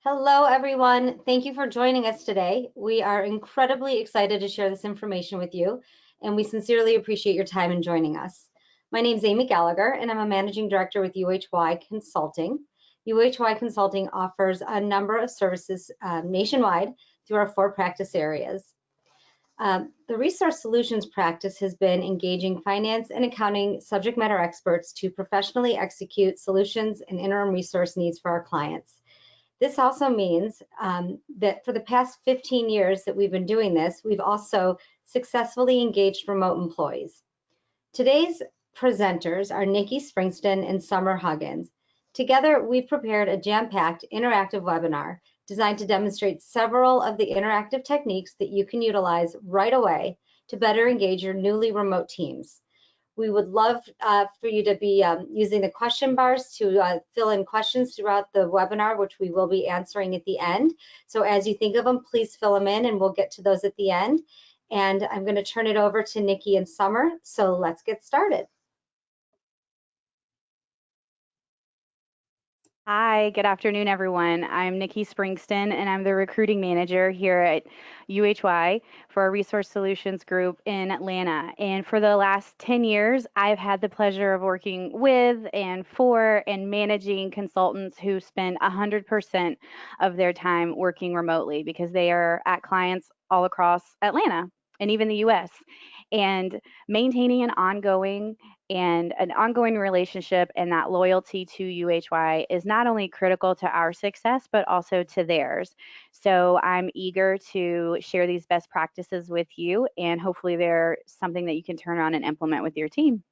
Hello, everyone. Thank you for joining us today. We are incredibly excited to share this information with you, and we sincerely appreciate your time in joining us. My name is Amy Gallagher, and I'm a managing director with UHY Consulting. UHY Consulting offers a number of services nationwide through our 4 practice areas. The Resource Solutions practice has been engaging finance and accounting subject matter experts to professionally execute solutions and interim resource needs for our clients. This also means that for the past 15 years that we've been doing this, we've also successfully engaged remote employees. Today's presenters are Nikki Springston and Summer Huggins. Together, we've prepared a jam-packed interactive webinar designed to demonstrate several of the interactive techniques that you can utilize right away to better engage your newly remote teams. We would love for you to be using the question bars to fill in questions throughout the webinar, which we will be answering at the end. So as you think of them, please fill them in and we'll get to those at the end. And I'm going to turn it over to Nikki and Summer. So let's get started. Hi, good afternoon, everyone. I'm Nikki Springston, and I'm the recruiting manager here at UHY for our Resource Solutions Group in Atlanta. And for the last 10 years, I've had the pleasure of working with and for and managing consultants who spend 100% of their time working remotely because they are at clients all across Atlanta and even the US. And maintaining an ongoing relationship and that loyalty to UHY is not only critical to our success, but also to theirs. So I'm eager to share these best practices with you, and hopefully they're something that you can turn on and implement with your team.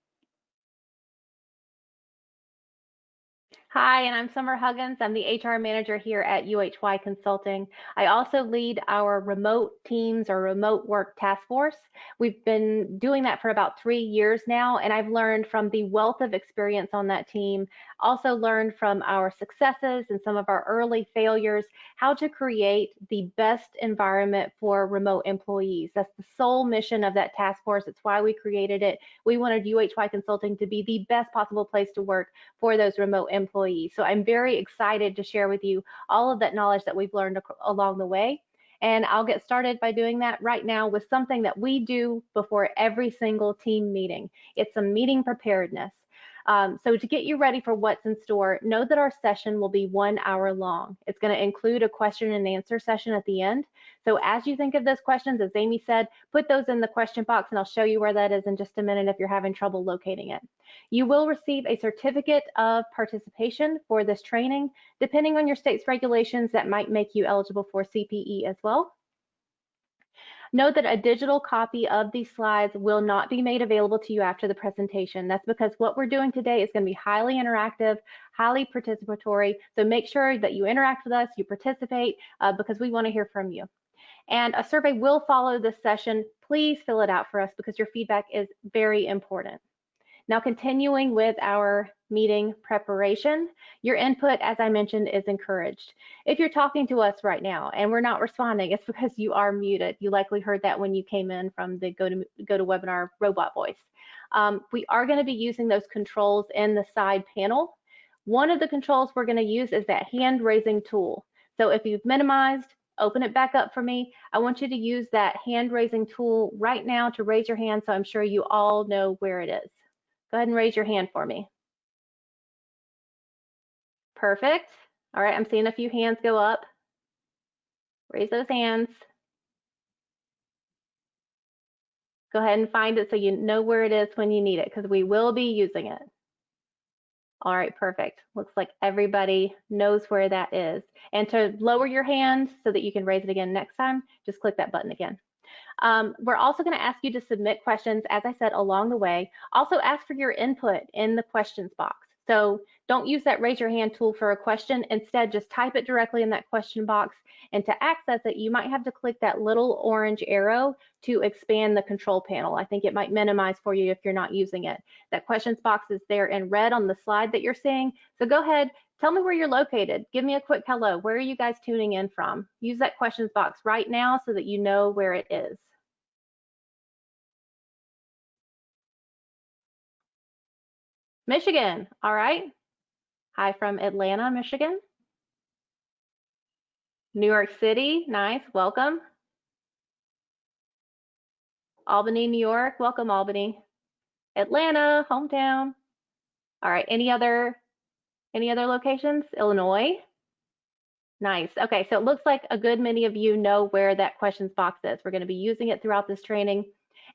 Hi, and I'm Summer Huggins. I'm the HR manager here at UHY Consulting. I also lead our remote teams or remote work task force. We've been doing that for about 3 years now, and I've learned from the wealth of experience on that team, also learned from our successes and some of our early failures, how to create the best environment for remote employees. That's the sole mission of that task force. It's why we created it. We wanted UHY Consulting to be the best possible place to work for those remote employees. So I'm very excited to share with you all of that knowledge that we've learned along the way. And I'll get started by doing that right now with something that we do before every single team meeting. It's a meeting preparedness. So to get you ready for what's in store, know that our session will be 1 hour long. It's going to include a question and answer session at the end. So as you think of those questions, as Amy said, put those in the question box and I'll show you where that is in just a minute if you're having trouble locating it. You will receive a certificate of participation for this training. Depending on your state's regulations, that might make you eligible for CPE as well. Note that a digital copy of these slides will not be made available to you after the presentation. That's because what we're doing today is going to be highly interactive, highly participatory. So make sure that you interact with us, you participate, because we want to hear from you. And a survey will follow this session. Please fill it out for us because your feedback is very important. Now, continuing with our meeting preparation, your input, as I mentioned, is encouraged. If you're talking to us right now and we're not responding, it's because you are muted. You likely heard that when you came in from the GoToWebinar robot voice. We are going to be using those controls in the side panel. One of the controls we're going to use is that hand raising tool. So if you've minimized, open it back up for me. I want you to use that hand raising tool right now to raise your hand so I'm sure you all know where it is. Go ahead and raise your hand for me. Perfect. All right, I'm seeing a few hands go up. Raise those hands. Go ahead and find it so you know where it is when you need it, because we will be using it. All right, perfect. Looks like everybody knows where that is. And to lower your hand so that you can raise it again next time, just click that button again. We're also going to ask you to submit questions, as I said, along the way. Also ask for your input in the questions box. So don't use that raise your hand tool for a question. Instead, just type it directly in that question box. And to access it, you might have to click that little orange arrow to expand the control panel. I think it might minimize for you if you're not using it. That questions box is there in red on the slide that you're seeing. So go ahead, tell me where you're located. Give me a quick hello. Where are you guys tuning in from? Use that questions box right now so that you know where it is. Michigan, all right. Hi from Atlanta, Michigan. New York City, nice, welcome. Albany, New York, welcome Albany. Atlanta, hometown. All right, any other locations? Illinois, nice. Okay, so it looks like a good many of you know where that questions box is. We're going to be using it throughout this training.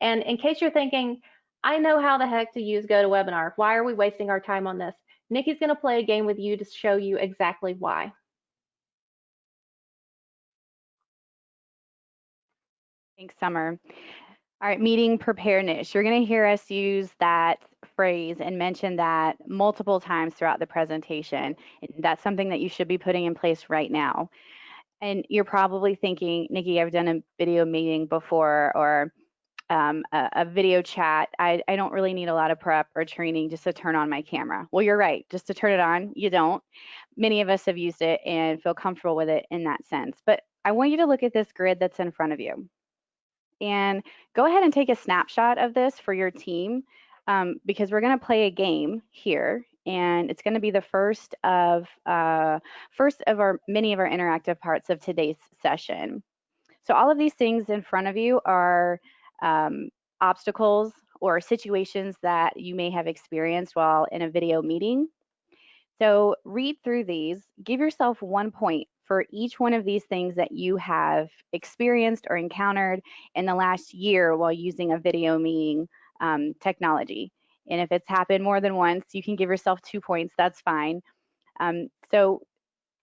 And in case you're thinking, I know how the heck to use GoToWebinar. Why are we wasting our time on this? Nikki's going to play a game with you to show you exactly why. Thanks, Summer. All right, meeting preparedness. You're going to hear us use that phrase and mention that multiple times throughout the presentation. That's something that you should be putting in place right now. And you're probably thinking, Nikki, I've done a video meeting before, or a video chat. I don't really need a lot of prep or training just to turn on my camera. Well, you're right. Just to turn it on, you don't. Many of us have used it and feel comfortable with it in that sense. But I want you to look at this grid that's in front of you. And go ahead and take a snapshot of this for your team, because we're going to play a game here, and it's going to be the first of many of our interactive parts of today's session. So all of these things in front of you are obstacles or situations that you may have experienced while in a video meeting. So read through these, give yourself 1 point for each one of these things that you have experienced or encountered in the last year while using a video meeting technology. And if it's happened more than once, you can give yourself 2 points, that's fine. So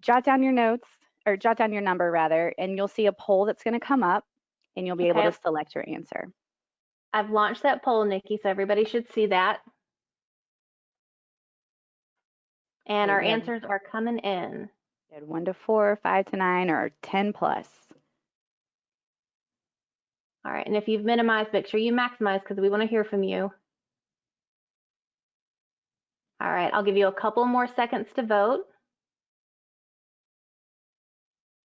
jot down your notes, or jot down your number rather, and you'll see a poll that's going to come up and you'll be able to select your answer. I've launched that poll, Nikki, so everybody should see that. And our answers are coming in. 1 to 4, 5 to 9, or 10 plus. All right, and if you've minimized, make sure you maximize because we want to hear from you. All right, I'll give you a couple more seconds to vote.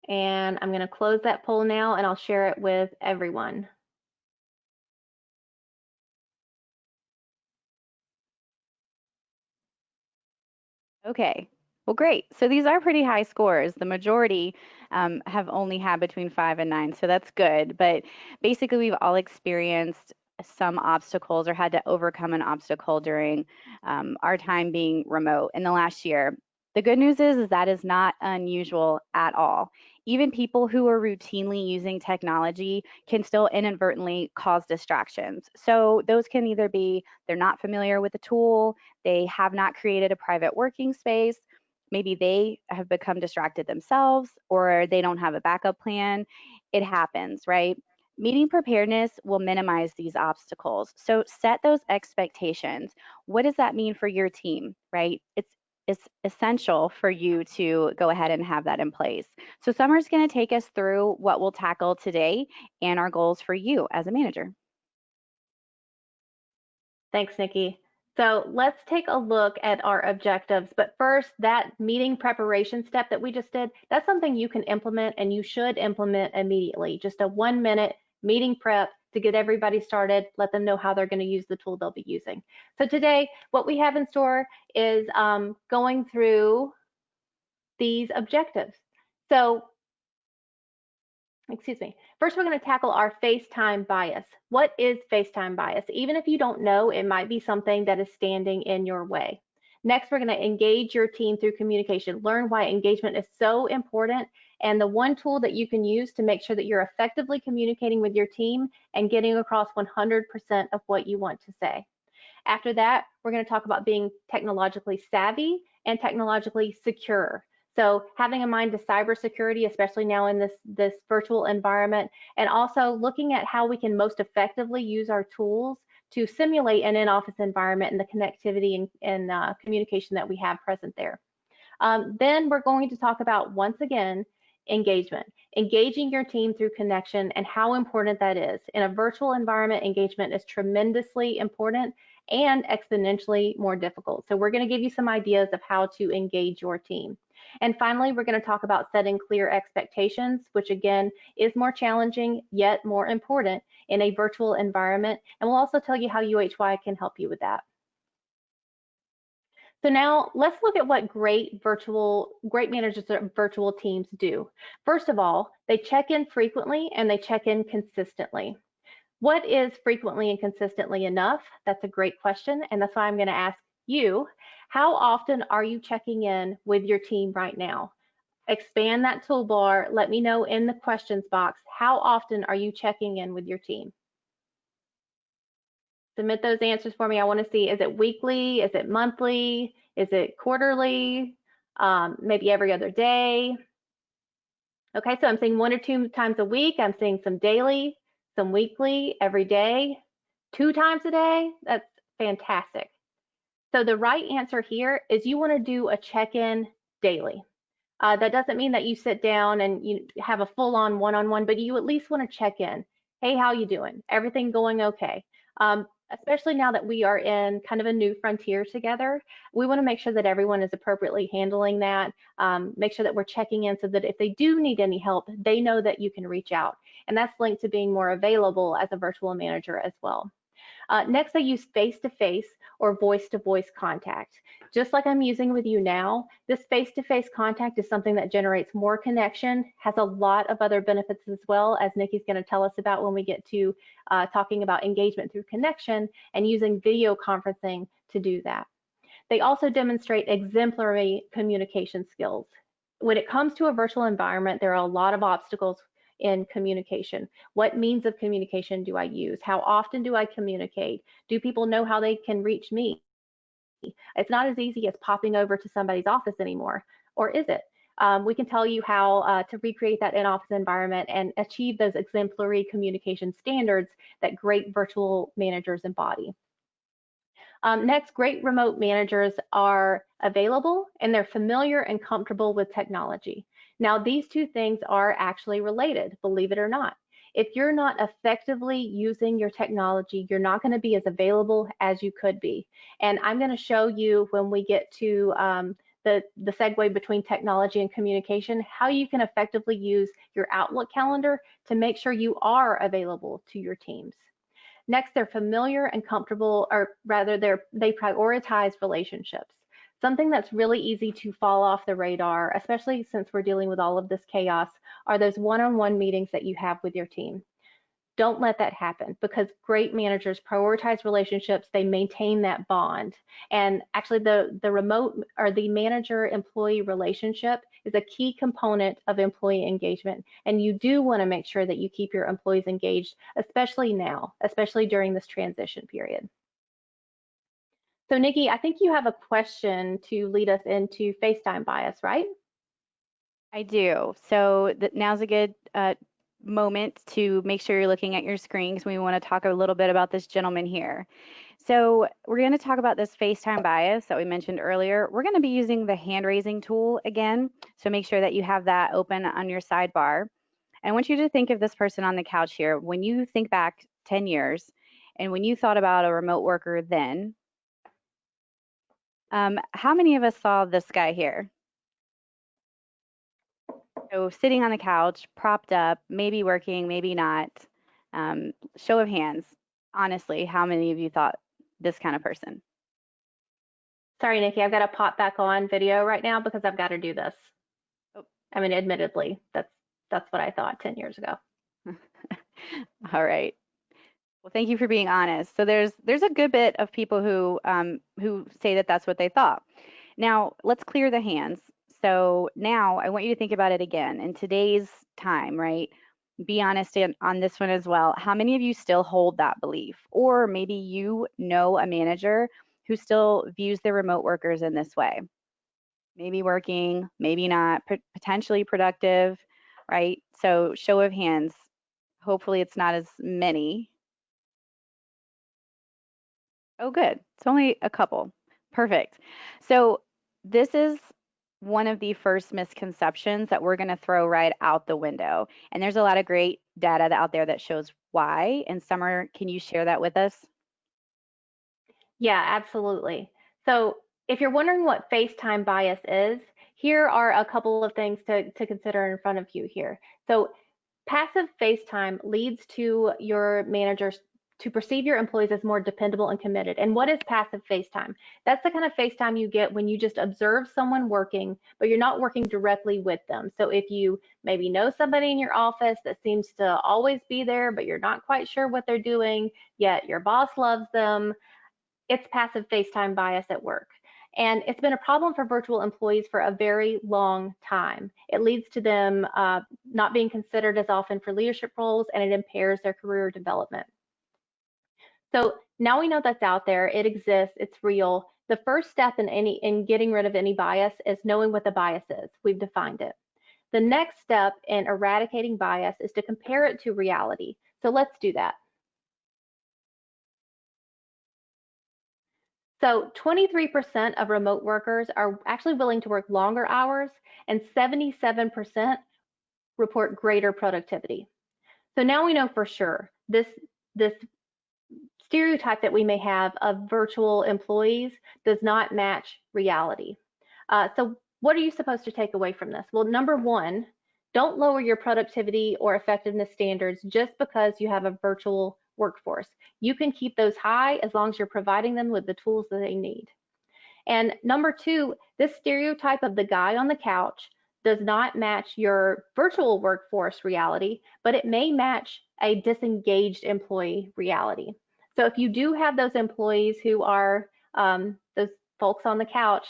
And I'm going to close that poll now and I'll share it with everyone. Okay, well, great. So these are pretty high scores. The majority have only had between 5 and 9, so that's good. But basically, we've all experienced some obstacles or had to overcome an obstacle during our time being remote in the last year. The good news is that is not unusual at all. Even people who are routinely using technology can still inadvertently cause distractions. So those can either be they're not familiar with the tool, they have not created a private working space, maybe they have become distracted themselves, or they don't have a backup plan. It happens, right? Meeting preparedness will minimize these obstacles. So set those expectations. What does that mean for your team, right? It's essential for you to go ahead and have that in place. So Summer's going to take us through what we'll tackle today and our goals for you as a manager. Thanks, Nikki. So let's take a look at our objectives. But first, that meeting preparation step that we just did, that's something you can implement and you should implement immediately. Just a 1-minute meeting prep to get everybody started, let them know how they're going to use the tool they'll be using. So today, what we have in store is going through these objectives. So excuse me. First, we're going to tackle our FaceTime bias. What is FaceTime bias? Even if you don't know, it might be something that is standing in your way. Next, we're going to engage your team through communication. Learn why engagement is so important and the one tool that you can use to make sure that you're effectively communicating with your team and getting across 100% of what you want to say. After that, we're going to talk about being technologically savvy and technologically secure. So having in mind the cybersecurity, especially now in this virtual environment, and also looking at how we can most effectively use our tools to simulate an in-office environment and the connectivity and communication that we have present there. Then we're going to talk about, once again, engagement. Engaging your team through connection and how important that is. In a virtual environment, engagement is tremendously important and exponentially more difficult. So we're going to give you some ideas of how to engage your team. And finally, we're going to talk about setting clear expectations, which again is more challenging yet more important in a virtual environment. And we'll also tell you how UHY can help you with that. So now let's look at what great managers of virtual teams do. First of all, they check in frequently and they check in consistently. What is frequently and consistently enough? That's a great question, and that's why I'm going to ask you, how often are you checking in with your team right now? Expand that toolbar. Let me know in the questions box, how often are you checking in with your team? Submit those answers for me. I want to see, is it weekly? Is it monthly? Is it quarterly? Maybe every other day? Okay, so I'm seeing 1 or 2 times a week. I'm seeing some daily, some weekly, every day, 2 times a day. That's fantastic. So the right answer here is you want to do a check-in daily. That doesn't mean that you sit down and you have a full-on one-on-one, but you at least want to check in. Hey, how you doing? Everything going okay? Especially now that we are in kind of a new frontier together, we want to make sure that everyone is appropriately handling that. Make sure that we're checking in so that if they do need any help, they know that you can reach out. And that's linked to being more available as a virtual manager as well. Next, I use face-to-face or voice-to-voice contact. Just like I'm using with you now, this face-to-face contact is something that generates more connection, has a lot of other benefits as well, as Nikki's going to tell us about when we get to talking about engagement through connection and using video conferencing to do that. They also demonstrate exemplary communication skills. When it comes to a virtual environment, there are a lot of obstacles in communication. What means of communication do I use? How often do I communicate? Do people know how they can reach me? It's not as easy as popping over to somebody's office anymore, or is it? We can tell you how to recreate that in-office environment and achieve those exemplary communication standards that great virtual managers embody. Next, great remote managers are available and they're familiar and comfortable with technology. Now, these two things are actually related, believe it or not. If you're not effectively using your technology, you're not going to be as available as you could be. And I'm going to show you when we get to the segue between technology and communication, how you can effectively use your Outlook calendar to make sure you are available to your teams. Next, they're familiar and comfortable, or rather they prioritize relationships. Something that's really easy to fall off the radar, especially since we're dealing with all of this chaos, are those one-on-one meetings that you have with your team. Don't let that happen, because great managers prioritize relationships. They maintain that bond. And actually the remote or the manager-employee relationship is a key component of employee engagement. And you do want to make sure that you keep your employees engaged, especially now, especially during this transition period. So Nikki, I think you have a question to lead us into FaceTime bias, right? I do. So now's a good moment to make sure you're looking at your screen, because we want to talk a little bit about this gentleman here. So we're going to talk about this FaceTime bias that we mentioned earlier. We're going to be using the hand raising tool again, so make sure that you have that open on your sidebar. I want you to think of this person on the couch here. When you think back 10 years and when you thought about a remote worker then, how many of us saw this guy here? So sitting on the couch, propped up, maybe working, maybe not. Show of hands. Honestly, how many of you thought this kind of person? Sorry, Nikki, I've got to pop back on video right now because I've got to do this. Oh. I mean, admittedly, that's what I thought 10 years ago. All right. Well, thank you for being honest. So there's a good bit of people who say that that's what they thought. Now let's clear the hands. So now I want you to think about it again in today's time, right? Be honest on this one as well. How many of you still hold that belief? Or maybe you know a manager who still views their remote workers in this way. Maybe working, maybe not, potentially productive, right? So show of hands. Hopefully it's not as many. Oh, good. It's only a couple. Perfect. So this is one of the first misconceptions that we're going to throw right out the window. And there's a lot of great data out there that shows why. And Summer, can you share that with us? Yeah, absolutely. So if you're wondering what FaceTime bias is, here are a couple of things to consider in front of you here. So passive FaceTime leads to your managers to perceive your employees as more dependable and committed. And what is passive FaceTime? That's the kind of FaceTime you get when you just observe someone working, but you're not working directly with them. So if you maybe know somebody in your office that seems to always be there, but you're not quite sure what they're doing, yet your boss loves them, it's passive FaceTime bias at work. And it's been a problem for virtual employees for a very long time. It leads to them not being considered as often for leadership roles, and it impairs their career development. So now we know that's out there, it exists, it's real. The first step in getting rid of any bias is knowing what the bias is. We've defined it. The next step in eradicating bias is to compare it to reality. So let's do that. So 23% of remote workers are actually willing to work longer hours, and 77% report greater productivity. So now we know for sure this stereotype that we may have of virtual employees does not match reality. So what are you supposed to take away from this? Well, number one, don't lower your productivity or effectiveness standards just because you have a virtual workforce. You can keep those high as long as you're providing them with the tools that they need. And number two, this stereotype of the guy on the couch does not match your virtual workforce reality, but it may match a disengaged employee reality. So if you do have those employees who are those folks on the couch,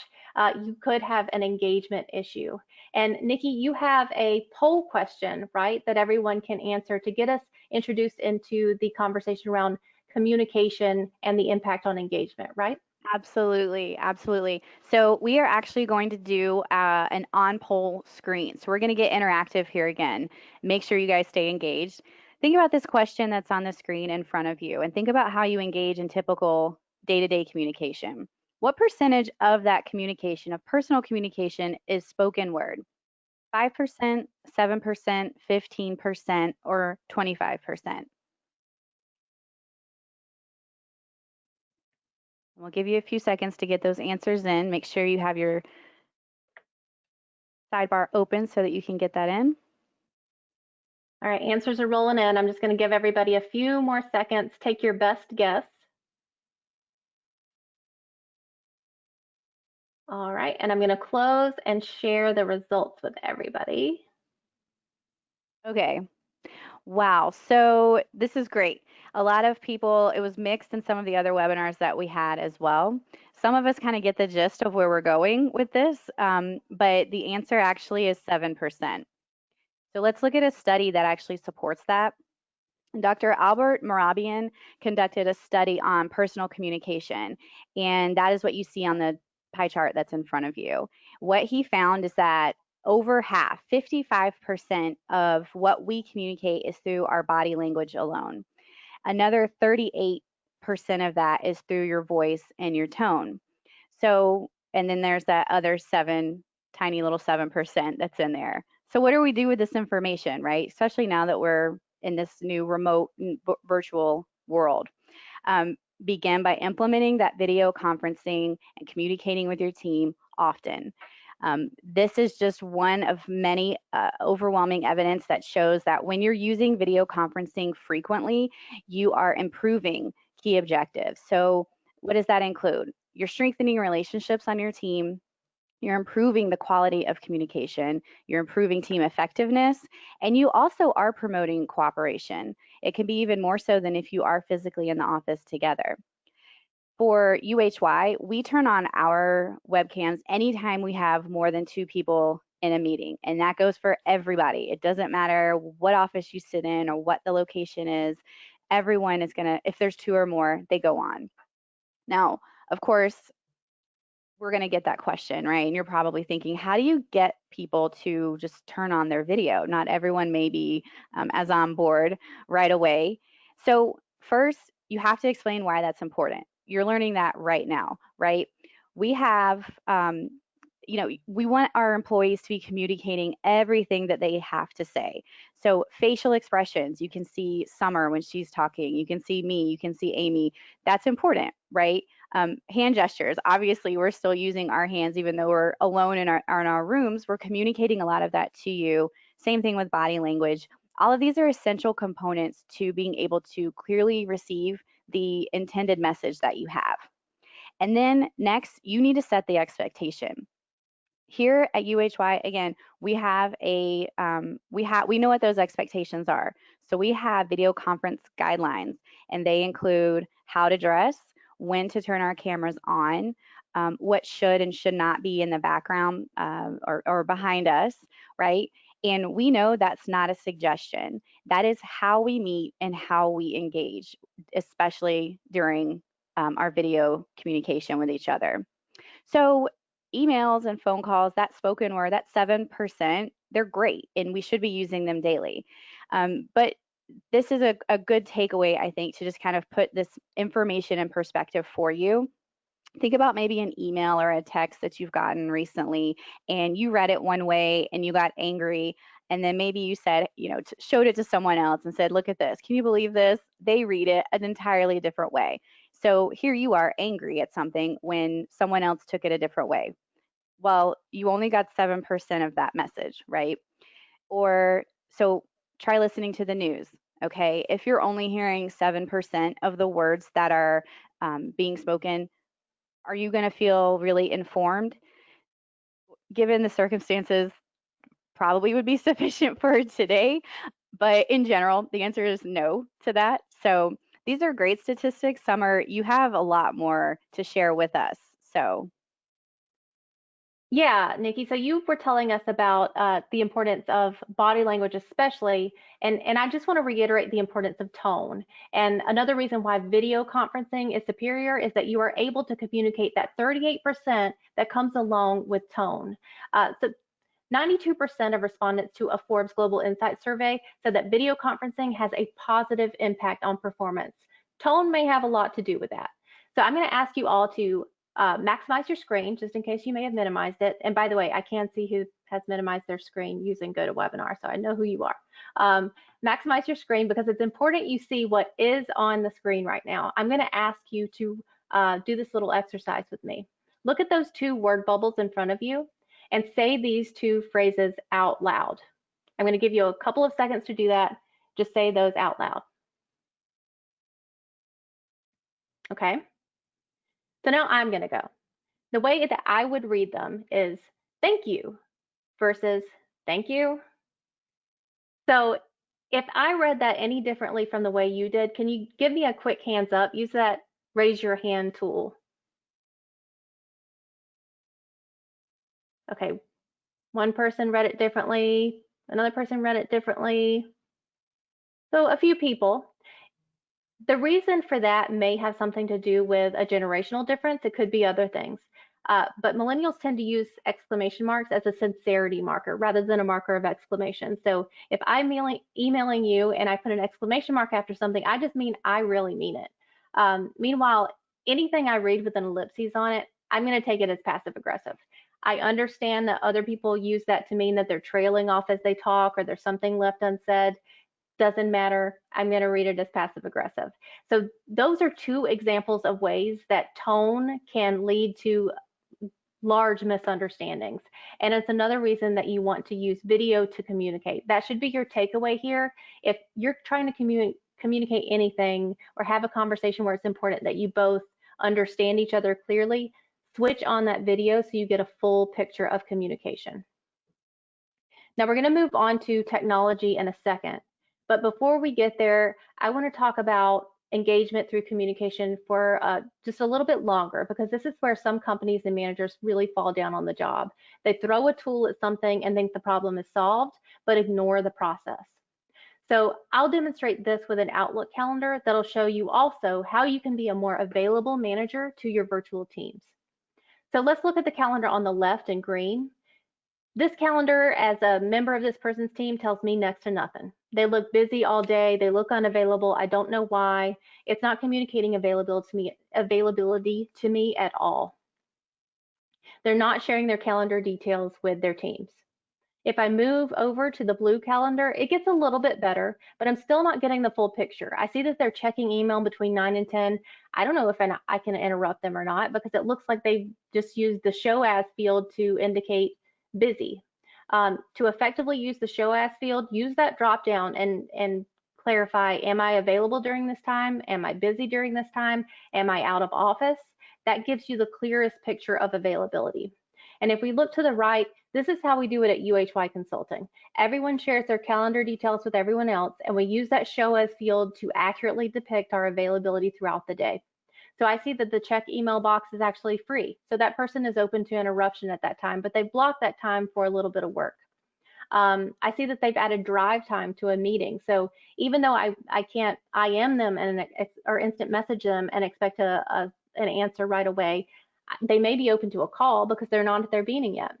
you could have an engagement issue. And Nikki, you have a poll question, right, that everyone can answer to get us introduced into the conversation around communication and the impact on engagement, right? Absolutely, absolutely. So we are actually going to do an on-poll screen. So we're going to get interactive here again. Make sure you guys stay engaged. Think about this question that's on the screen in front of you, and think about how you engage in typical day-to-day communication. What percentage of that communication, of personal communication, is spoken word? 5%, 7%, 15%, or 25%? We'll give you a few seconds to get those answers in. Make sure you have your sidebar open so that you can get that in. All right, answers are rolling in. I'm just going to give everybody a few more seconds. Take your best guess. All right, and I'm going to close and share the results with everybody. Okay. Wow. So this is great. A lot of people, it was mixed in some of the other webinars that we had as well. Some of us kind of get the gist of where we're going with this, but the answer actually is 7%. So let's look at a study that actually supports that. Dr. Albert Mehrabian conducted a study on personal communication, and that is what you see on the pie chart that's in front of you. What he found is that over half, 55% of what we communicate is through our body language alone. Another 38% of that is through your voice and your tone. So, and then there's that other tiny little 7% that's in there. So what do we do with this information, right? Especially now that we're in this new remote virtual world. Begin by implementing that video conferencing and communicating with your team often. This is just one of many overwhelming evidence that shows that when you're using video conferencing frequently, you are improving key objectives. So what does that include? You're strengthening relationships on your team. You're improving the quality of communication, you're improving team effectiveness, and you also are promoting cooperation. It can be even more so than if you are physically in the office together. For UHY, we turn on our webcams anytime we have more than 2 people in a meeting, and that goes for everybody. It doesn't matter what office you sit in or what the location is. Everyone is gonna, if there's 2 or more, they go on. Now, of course, we're going to get that question, right? And you're probably thinking, how do you get people to just turn on their video? Not everyone may be as on board right away. So first, you have to explain why that's important. You're learning that right now, right? We have, we want our employees to be communicating everything that they have to say. So facial expressions, you can see Summer when she's talking, you can see me, you can see Amy. That's important, right? Hand gestures, obviously we're still using our hands even though we're alone in our rooms, we're communicating a lot of that to you. Same thing with body language. All of these are essential components to being able to clearly receive the intended message that you have. And then next, you need to set the expectation. Here at UHY, again, we have we know what those expectations are. So we have video conference guidelines, and they include how to dress, when to turn our cameras on, what should and should not be in the background or behind us, right? And we know that's not a suggestion. That is how we meet and how we engage, especially during our video communication with each other. So emails and phone calls, that spoken word, that 7%, they're great and we should be using them daily. But this is a good takeaway, I think, to just kind of put this information in perspective for you. Think about maybe an email or a text that you've gotten recently and you read it one way and you got angry. And then maybe you said, showed it to someone else and said, look at this. Can you believe this? They read it an entirely different way. So here you are angry at something when someone else took it a different way. Well, you only got 7% of that message, right? Or so try listening to the news. Okay. If you're only hearing 7% of the words that are being spoken, are you going to feel really informed? Given the circumstances, probably would be sufficient for today. But in general, the answer is no to that. So these are great statistics. Summer, you have a lot more to share with us. So Yeah, Nikki, so you were telling us about the importance of body language, especially, and I just want to reiterate the importance of tone. And another reason why video conferencing is superior is that you are able to communicate that 38% that comes along with tone. So 92% of respondents to a Forbes Global Insight survey said that video conferencing has a positive impact on performance. Tone may have a lot to do with that. So I'm going to ask you all to maximize your screen, just in case you may have minimized it. And by the way, I can see who has minimized their screen using GoToWebinar, so I know who you are. Maximize your screen because it's important you see what is on the screen right now. I'm going to ask you to do this little exercise with me. Look at those two word bubbles in front of you and say these two phrases out loud. I'm going to give you a couple of seconds to do that. Just say those out loud. Okay? So now I'm going to go. The way that I would read them is thank you versus thank you. So if I read that any differently from the way you did, can you give me a quick hands up? Use that raise your hand tool. Okay, one person read it differently, another person read it differently. So a few people. The reason for that may have something to do with a generational difference. It could be other things. But millennials tend to use exclamation marks as a sincerity marker rather than a marker of exclamation. So if I'm emailing you and I put an exclamation mark after something, I just mean I really mean it. Meanwhile, anything I read with an ellipses on it, I'm going to take it as passive aggressive. I understand that other people use that to mean that they're trailing off as they talk or there's something left unsaid. Doesn't matter. I'm going to read it as passive aggressive. So those are two examples of ways that tone can lead to large misunderstandings. And it's another reason that you want to use video to communicate. That should be your takeaway here. If you're trying to communicate anything or have a conversation where it's important that you both understand each other clearly, switch on that video so you get a full picture of communication. Now we're going to move on to technology in a second. But before we get there, I want to talk about engagement through communication for just a little bit longer, because this is where some companies and managers really fall down on the job. They throw a tool at something and think the problem is solved, but ignore the process. So I'll demonstrate this with an Outlook calendar that'll show you also how you can be a more available manager to your virtual teams. So let's look at the calendar on the left in green. This calendar, as a member of this person's team, tells me next to nothing. They look busy all day. They look unavailable. I don't know why. It's not communicating availability to me at all. They're not sharing their calendar details with their teams. If I move over to the blue calendar, it gets a little bit better, but I'm still not getting the full picture. I see that they're checking email between 9 and 10. I don't know if I can interrupt them or not, because it looks like they just used the show as field to indicate busy. To effectively use the show as field, use that drop down and clarify, am I available during this time? Am I busy during this time? Am I out of office? That gives you the clearest picture of availability. And if we look to the right, this is how we do it at UHY Consulting. Everyone shares their calendar details with everyone else, and we use that show as field to accurately depict our availability throughout the day. So I see that the check email box is actually free. So that person is open to interruption at that time, but they blocked that time for a little bit of work. I see that they've added drive time to a meeting. So even though I can't IM them or instant message them and expect an answer right away, they may be open to a call because they're not at their meeting yet.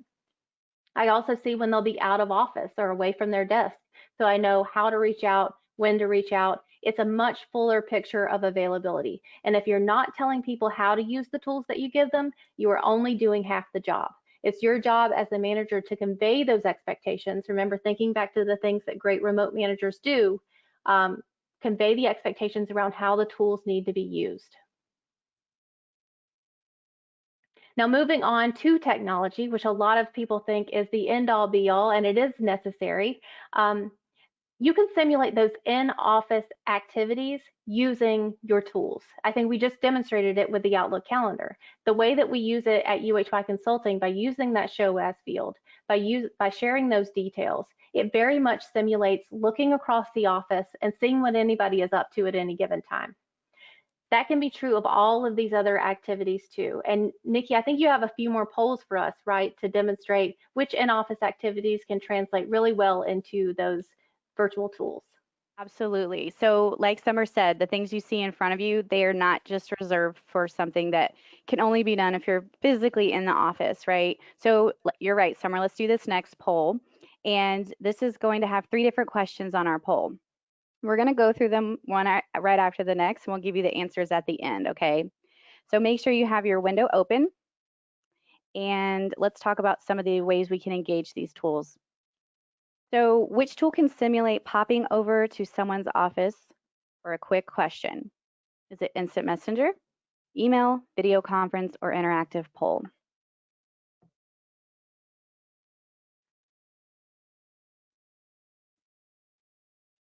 I also see when they'll be out of office or away from their desk. So I know how to reach out, when to reach out. It's a much fuller picture of availability. And if you're not telling people how to use the tools that you give them, you are only doing half the job. It's your job as the manager to convey those expectations. Remember, thinking back to the things that great remote managers do, convey the expectations around how the tools need to be used. Now, moving on to technology, which a lot of people think is the end-all be-all, and it is necessary. You can simulate those in-office activities using your tools. I think we just demonstrated it with the Outlook calendar. The way that we use it at UHY Consulting, by using that show as field, by sharing those details, it very much simulates looking across the office and seeing what anybody is up to at any given time. That can be true of all of these other activities too. And Nikki, I think you have a few more polls for us, right, to demonstrate which in-office activities can translate really well into those virtual tools. Absolutely. So, like Summer said, the things you see in front of you, they are not just reserved for something that can only be done if you're physically in the office, right? So, you're right, Summer. Let's do this next poll. And this is going to have 3 different questions on our poll. We're going to go through them one right after the next, and we'll give you the answers at the end, okay? So, make sure you have your window open. And let's talk about some of the ways we can engage these tools. So, which tool can simulate popping over to someone's office for a quick question? Is it instant messenger, email, video conference, or interactive poll?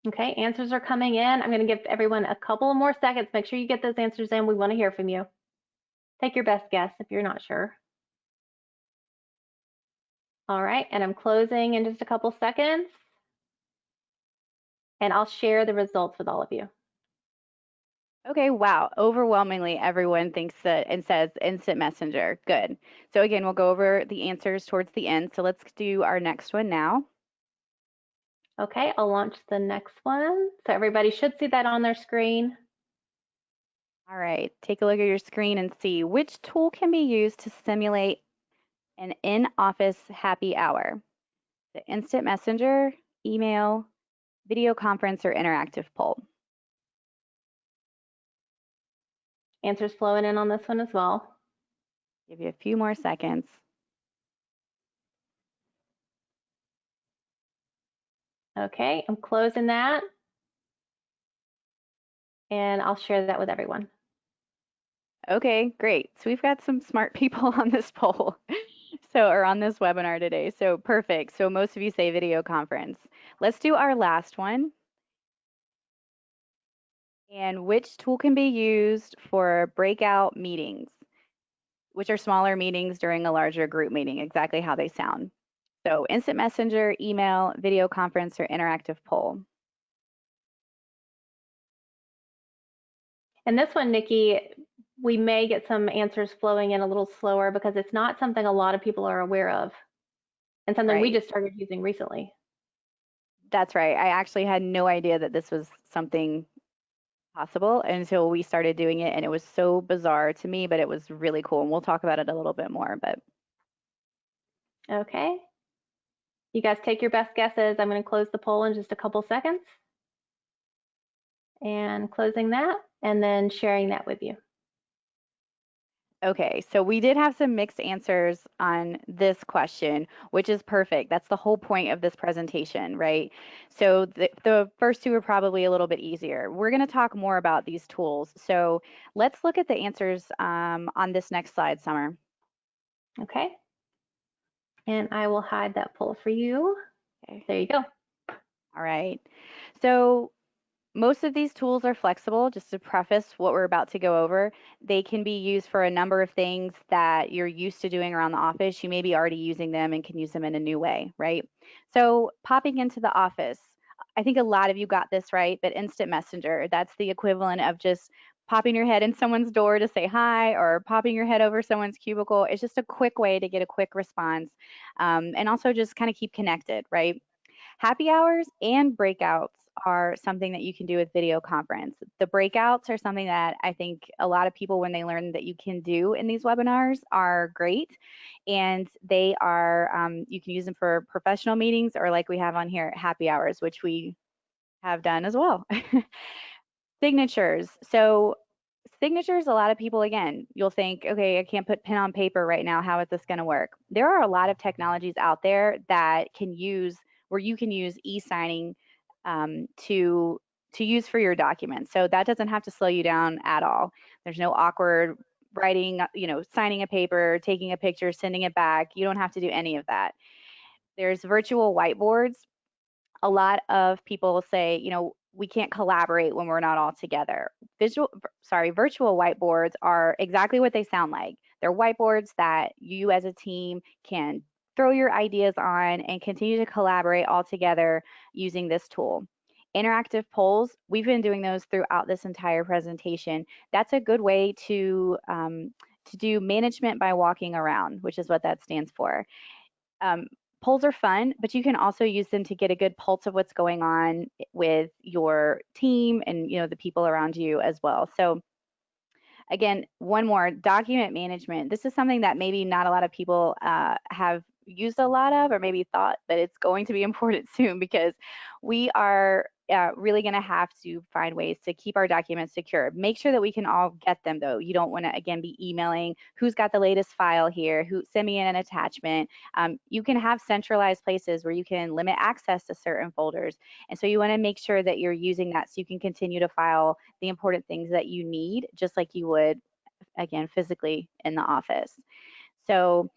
Okay, answers are coming in. I'm going to give everyone a couple of more seconds. Make sure you get those answers in. We want to hear from you. Take your best guess if you're not sure. All right, and I'm closing in just a couple seconds. And I'll share the results with all of you. Okay, wow. Overwhelmingly, everyone thinks that and says instant messenger. Good. So again, we'll go over the answers towards the end. So let's do our next one now. Okay, I'll launch the next one. So everybody should see that on their screen. All right, take a look at your screen and see which tool can be used to simulate an in-office happy hour. The instant messenger, email, video conference, or interactive poll. Answers flowing in on this one as well. Give you a few more seconds. Okay, I'm closing that. And I'll share that with everyone. Okay, great. So we've got some smart people on this poll. Or on this webinar today. So perfect. So most of you say video conference. Let's do our last one. And which tool can be used for breakout meetings, which are smaller meetings during a larger group meeting, exactly how they sound. So instant messenger, email, video conference, or interactive poll. And this one, Nikki, we may get some answers flowing in a little slower because it's not something a lot of people are aware of and something we just started using recently. That's right. I actually had no idea that this was something possible until we started doing it, and it was so bizarre to me, but it was really cool. And we'll talk about it a little bit more. But okay. You guys take your best guesses. I'm going to close the poll in just a couple seconds. And closing that and then sharing that with you. Okay, so we did have some mixed answers on this question, which is perfect. That's the whole point of this presentation, right? So the first two are probably a little bit easier. We're going to talk more about these tools. So let's look at the answers on this next slide, Summer. Okay. And I will hide that poll for you. Okay. There you go. All right. So most of these tools are flexible. Just to preface what we're about to go over, they can be used for a number of things that you're used to doing around the office. You may be already using them and can use them in a new way, right? So popping into the office, I think a lot of you got this right, but instant messenger, that's the equivalent of just popping your head in someone's door to say hi or popping your head over someone's cubicle. It's just a quick way to get a quick response, and also just kind of keep connected, right? Happy hours and breakouts are something that you can do with video conference. The breakouts are something that I think a lot of people, when they learn that you can do in these webinars, are great. And they are, you can use them for professional meetings or like we have on here, happy hours, which we have done as well. Signatures. So signatures, a lot of people, again, you'll think, okay, I can't put pen on paper right now. How is this going to work? There are a lot of technologies out there that can use, where you can use e-signing to use for your documents. So that doesn't have to slow you down at all. There's no awkward writing, signing a paper, taking a picture, sending it back. You don't have to do any of that. There's virtual whiteboards. A lot of people say, we can't collaborate when we're not all together. Virtual whiteboards are exactly what they sound like. They're whiteboards that you as a team can throw your ideas on and continue to collaborate all together using this tool. Interactive polls, we've been doing those throughout this entire presentation. That's a good way to do management by walking around, which is what that stands for. um, Polls are fun, but you can also use them to get a good pulse of what's going on with your team and the people around you as well. So again, one more, document management. This is something that maybe not a lot of people have used a lot of, or maybe thought, but it's going to be important soon because we are really going to have to find ways to keep our documents secure. Make sure that we can all get them, though. You don't want to, again, be emailing who's got the latest file here, who send me in an attachment. You can have centralized places where you can limit access to certain folders. And so you want to make sure that you're using that so you can continue to file the important things that you need, just like you would, again, physically in the office. So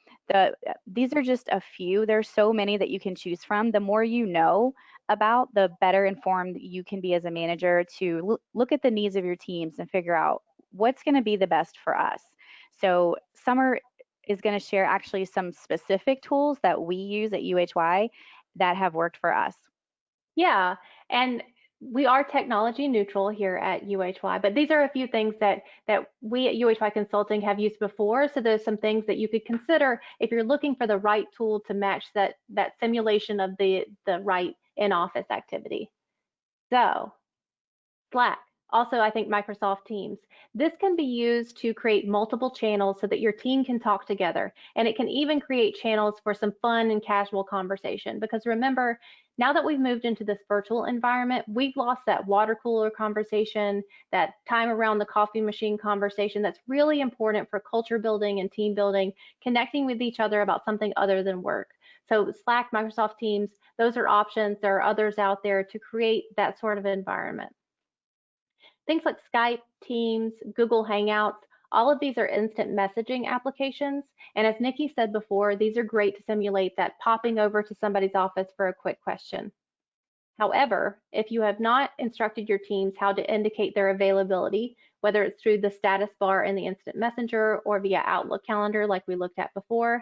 these are just a few. There's so many that you can choose from. The more you know about, the better informed you can be as a manager to look at the needs of your teams and figure out what's going to be the best for us. So Summer is going to share actually some specific tools that we use at UHY that have worked for us. Yeah, and we are technology neutral here at UHY, but these are a few things that we at UHY Consulting have used before. So there's some things that you could consider if you're looking for the right tool to match that simulation of the right in-office activity. So Slack. Also, I think Microsoft Teams. This can be used to create multiple channels so that your team can talk together. And it can even create channels for some fun and casual conversation. Because remember, now that we've moved into this virtual environment, we've lost that water cooler conversation, that time around the coffee machine conversation that's really important for culture building and team building, connecting with each other about something other than work. So Slack, Microsoft Teams, those are options. There are others out there to create that sort of environment. Things like Skype, Teams, Google Hangouts, all of these are instant messaging applications. And as Nikki said before, these are great to simulate that popping over to somebody's office for a quick question. However, if you have not instructed your teams how to indicate their availability, whether it's through the status bar in the instant messenger or via Outlook calendar like we looked at before,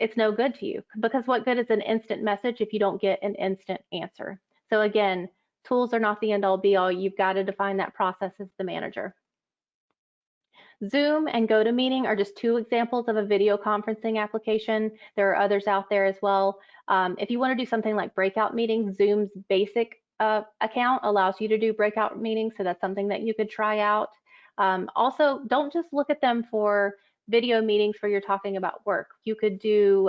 it's no good to you, because what good is an instant message if you don't get an instant answer? So again, tools are not the end all be all. You've got to define that process as the manager. Zoom and GoToMeeting are just two examples of a video conferencing application. There are others out there as well. If you want to do something like breakout meetings, Zoom's basic account allows you to do breakout meetings, so that's something that you could try out. Also, don't just look at them for video meetings where you're talking about work. You could do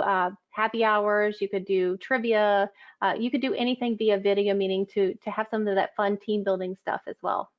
happy hours, you could do trivia, you could do anything via video meeting to have some of that fun team building stuff as well.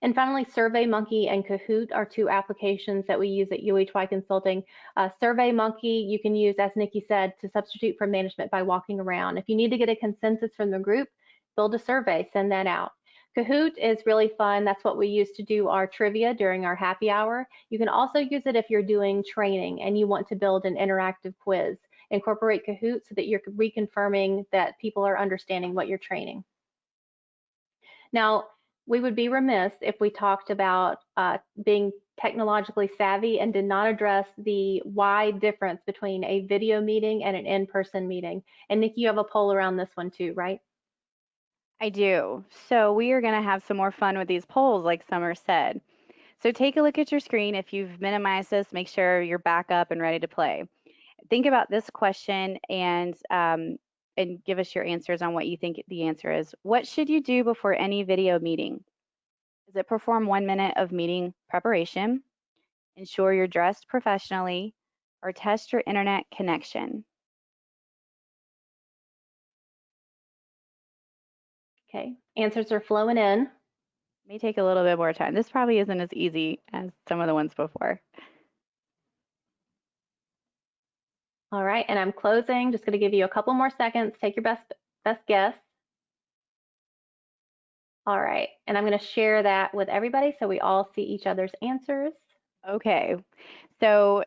And finally, SurveyMonkey and Kahoot are two applications that we use at UHY Consulting. SurveyMonkey you can use, as Nikki said, to substitute for management by walking around. If you need to get a consensus from the group, build a survey, send that out. Kahoot is really fun. That's what we use to do our trivia during our happy hour. You can also use it if you're doing training and you want to build an interactive quiz. Incorporate Kahoot so that you're reconfirming that people are understanding what you're training. Now, we would be remiss if we talked about being technologically savvy and did not address the wide difference between a video meeting and an in-person meeting. And Nikki, you have a poll around this one too, right? I do. So we are going to have some more fun with these polls, like Summer said. So take a look at your screen. If you've minimized this, make sure you're back up and ready to play. Think about this question and give us your answers on what you think the answer is. What should you do before any video meeting? Is it perform 1 minute of meeting preparation, ensure you're dressed professionally, or test your internet connection? Okay, answers are flowing in. May take a little bit more time. This probably isn't as easy as some of the ones before. All right, and I'm closing. Just going to give you a couple more seconds. Take your best guess. All right, and I'm going to share that with everybody so we all see each other's answers. Okay, so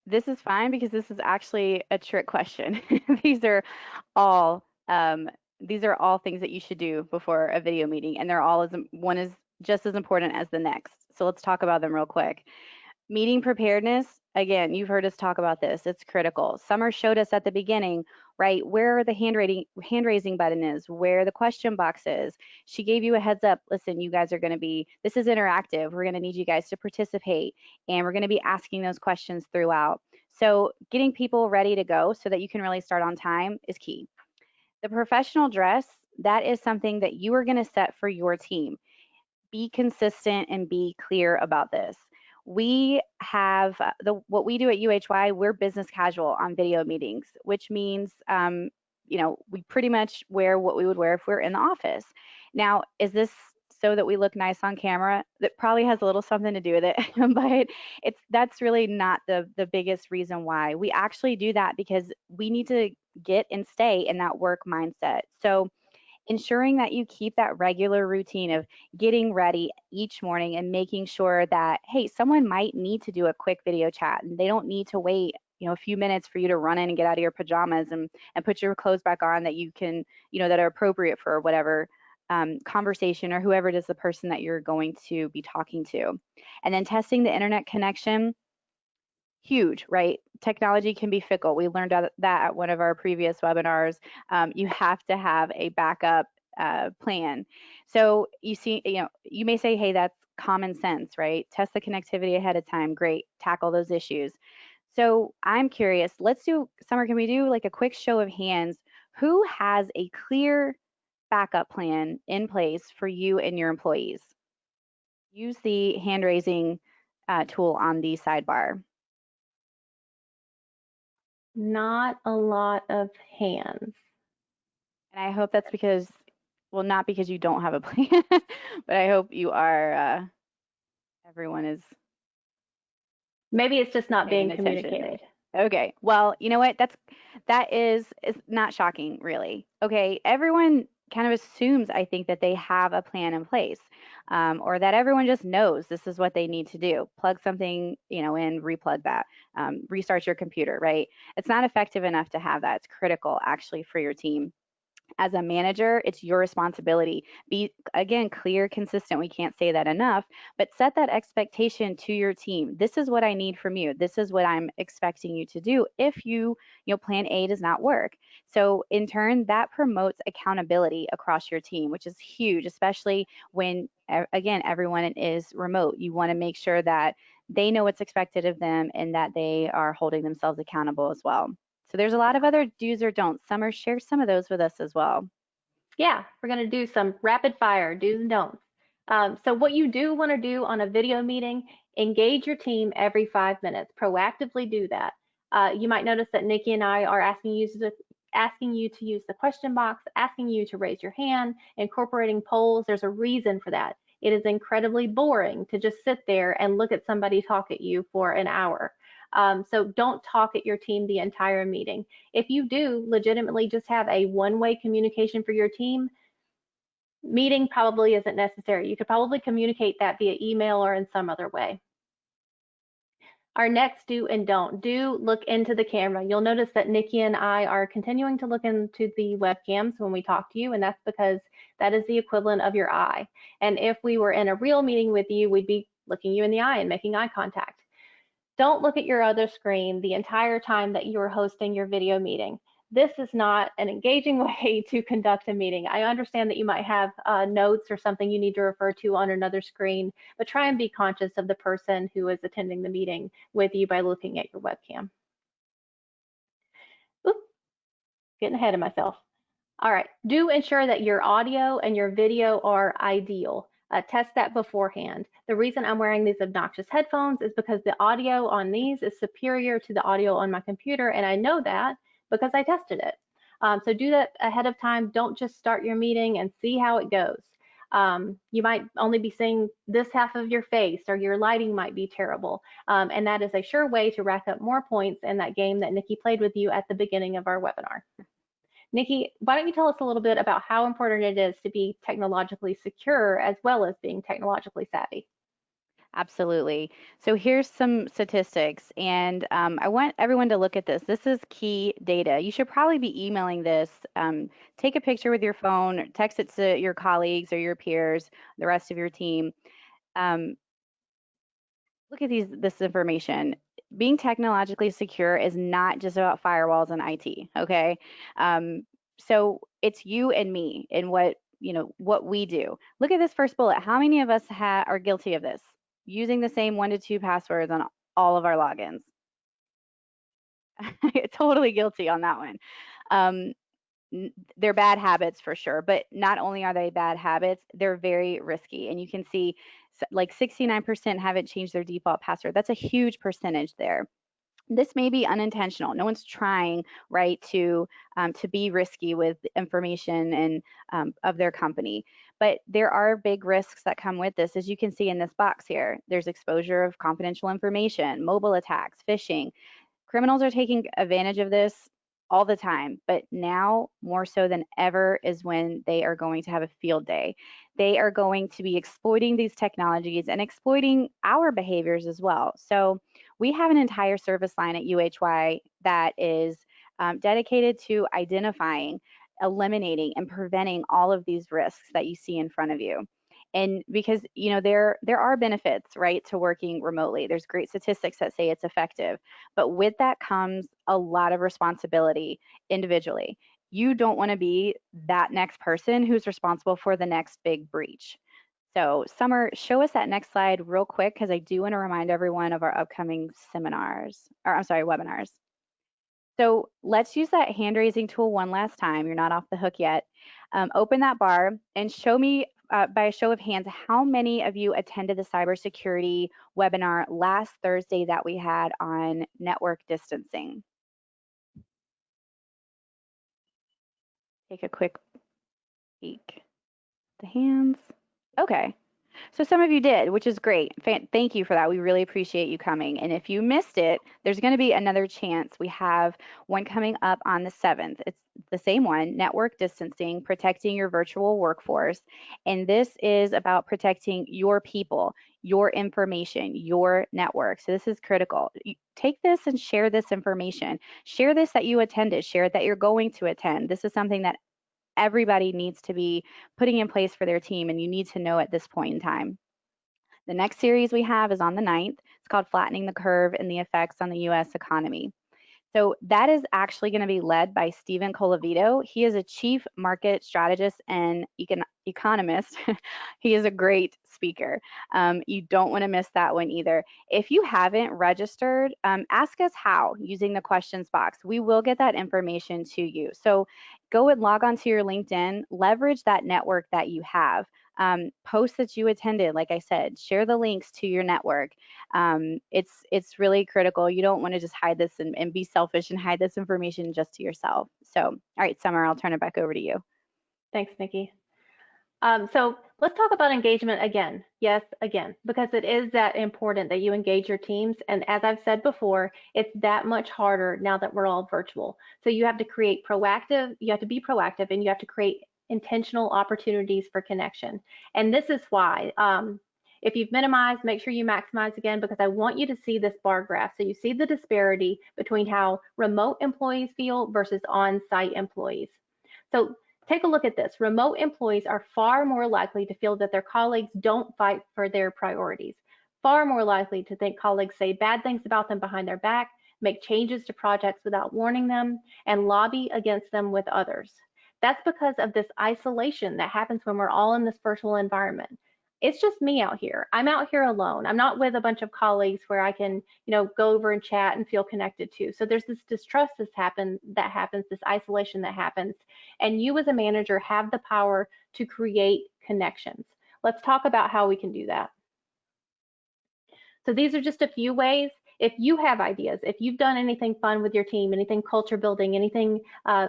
this is fine because this is actually a trick question. These are all things that you should do before a video meeting, and one is just as important as the next. So let's talk about them real quick. Meeting preparedness, again, you've heard us talk about this. It's critical. Summer showed us at the beginning, right, where the hand raising button is, where the question box is. She gave you a heads up. Listen, you guys are going to be, this is interactive. We're going to need you guys to participate, and we're going to be asking those questions throughout. So getting people ready to go so that you can really start on time is key. The professional dress, that is something that you are going to set for your team. Be consistent and be clear about this. We have what we do at UHY, we're business casual on video meetings, which means we pretty much wear what we would wear if we we're in the office. Now, is this so that we look nice on camera? That probably has a little something to do with it, but that's really not the biggest reason why. We actually do that because we need to get and stay in that work mindset. So ensuring that you keep that regular routine of getting ready each morning and making sure that, hey, someone might need to do a quick video chat and they don't need to wait a few minutes for you to run in and get out of your pajamas and put your clothes back on that you can, that are appropriate for whatever conversation or whoever it is the person that you're going to be talking to. And then testing the internet connection, huge, right? Technology can be fickle. We learned that at one of our previous webinars. You have to have a backup plan. So you may say, hey, that's common sense, right? Test the connectivity ahead of time. Great, tackle those issues. So I'm curious, Summer, can we do like a quick show of hands? Who has a clear backup plan in place for you and your employees? Use the hand raising tool on the sidebar. Not a lot of hands. And I hope that's because, well, not because you don't have a plan, but I hope you are, everyone is. Maybe it's just not being attention. communicated. Okay, well, you know what? That is not shocking, really. Okay, everyone kind of assumes, I think, that they have a plan in place, or that everyone just knows this is what they need to do. Plug something, in, replug that, restart your computer, right? It's not effective enough to have that. It's critical, actually, for your team. As a manager, it's your responsibility. Be, again, clear, consistent. We can't say that enough, but set that expectation to your team. This is what I need from you. This is what I'm expecting you to do if plan A does not work. So in turn, that promotes accountability across your team, which is huge, especially when, again, everyone is remote. You want to make sure that they know what's expected of them and that they are holding themselves accountable as well. So there's a lot of other do's or don'ts. Summer, share some of those with us as well. Yeah, we're going to do some rapid fire do's and don'ts. So what you do want to do on a video meeting, engage your team every 5 minutes. Proactively do that. You might notice that Nikki and I are asking you to use the question box, asking you to raise your hand, incorporating polls. There's a reason for that. It is incredibly boring to just sit there and look at somebody talk at you for an hour. So don't talk at your team the entire meeting. If you do legitimately just have a one-way communication for your team, Meeting probably isn't necessary. You could probably communicate that via email or in some other way. Our next do and don't. Do look into the camera. You'll notice that Nikki and I are continuing to look into the webcams when we talk to you, and that's because that is the equivalent of your eye. And if we were in a real meeting with you, we'd be looking you in the eye and making eye contact. Don't look at your other screen the entire time that you are hosting your video meeting. This is not an engaging way to conduct a meeting. I understand that you might have notes or something you need to refer to on another screen, but try and be conscious of the person who is attending the meeting with you by looking at your webcam. Oops, getting ahead of myself. All right, do ensure that your audio and your video are ideal. Test that beforehand. The reason I'm wearing these obnoxious headphones is because the audio on these is superior to the audio on my computer, and I know that because I tested it. So do that ahead of time. Don't just start your meeting and see how it goes. You might only be seeing this half of your face, or your lighting might be terrible. And that is a sure way to rack up more points in that game that Nikki played with you at the beginning of our webinar. Nikki, why don't you tell us a little bit about how important it is to be technologically secure as well as being technologically savvy? Absolutely. So here's some statistics, and I want everyone to look at this. This is key data. You should probably be emailing this. Take a picture with your phone, text it to your colleagues or your peers, the rest of your team. Look at this information. Being technologically secure is not just about firewalls and IT, okay? So it's you and me and what we do. Look at this first bullet. How many of us are guilty of this? Using the same 1 to 2 passwords on all of our logins. Totally guilty on that one. They're bad habits for sure, but not only are they bad habits, they're very risky. And you can see like 69% haven't changed their default password. That's a huge percentage there. This may be unintentional. No one's trying, right, to be risky with information and of their company. But there are big risks that come with this, as you can see in this box here. There's exposure of confidential information, mobile attacks, phishing. Criminals are taking advantage of this all the time, but now more so than ever is when they are going to have a field day. They are going to be exploiting these technologies and exploiting our behaviors as well. So we have an entire service line at UHY that is dedicated to identifying, eliminating, and preventing all of these risks that you see in front of you. And because there are benefits, right, to working remotely. There's great statistics that say it's effective, but with that comes a lot of responsibility individually. You don't want to be that next person who's responsible for the next big breach. So Summer, show us that next slide real quick, because I do want to remind everyone of our upcoming webinars. So let's use that hand raising tool one last time. You're not off the hook yet. Open that bar and show me by a show of hands, how many of you attended the cybersecurity webinar last Thursday that we had on network distancing? Take a quick peek. The hands. Okay. So some of you did, which is great. Thank you for that. We really appreciate you coming. And if you missed it, there's going to be another chance. We have one coming up on the 7th. It's the same one, network distancing, protecting your virtual workforce. And this is about protecting your people, your information, your network. So this is critical. Take this and share this information. Share this that you attended. Share it that you're going to attend. This is something that everybody needs to be putting in place for their team, and you need to know at this point in time. The next series we have is on the 9th. It's called Flattening the Curve and the Effects on the U.S. Economy. So that is actually going to be led by Stephen Colavito. He is a chief market strategist and economist. He is a great speaker. You don't want to miss that one either. If you haven't registered, ask us how using the questions box. We will get that information to you. So go and log onto your LinkedIn, leverage that network that you have. Post that you attended, like I said, share the links to your network. It's really critical. You don't want to just hide this and be selfish and hide this information just to yourself. So, all right, Summer, I'll turn it back over to you. Thanks, Nikki. So let's talk about engagement again. Yes, again, because it is that important that you engage your teams. And as I've said before, it's that much harder now that we're all virtual. So you have to be proactive, and you have to create intentional opportunities for connection. And this is why. If you've minimized, make sure you maximize again, because I want you to see this bar graph. So you see the disparity between how remote employees feel versus on-site employees. So take a look at this. Remote employees are far more likely to feel that their colleagues don't fight for their priorities, far more likely to think colleagues say bad things about them behind their back, make changes to projects without warning them, and lobby against them with others. That's because of this isolation that happens when we're all in this virtual environment. It's just me out here. I'm out here alone. I'm not with a bunch of colleagues where I can, go over and chat and feel connected to. So there's this distrust that happens, this isolation that happens. And you as a manager have the power to create connections. Let's talk about how we can do that. So these are just a few ways. If you have ideas, if you've done anything fun with your team, anything culture building, anything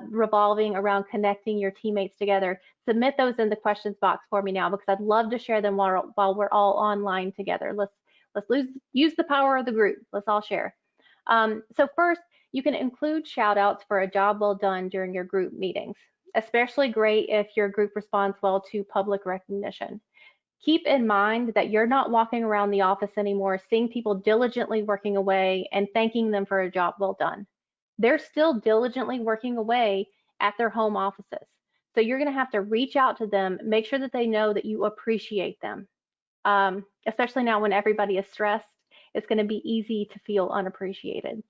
revolving around connecting your teammates together, submit those in the questions box for me now, because I'd love to share them while we're all online together. Let's use the power of the group. Let's all share. So first, you can include shout outs for a job well done during your group meetings. Especially great if your group responds well to public recognition. Keep in mind that you're not walking around the office anymore seeing people diligently working away and thanking them for a job well done. They're still diligently working away at their home offices. So you're going to have to reach out to them, make sure that they know that you appreciate them. Especially now when everybody is stressed, it's going to be easy to feel unappreciated.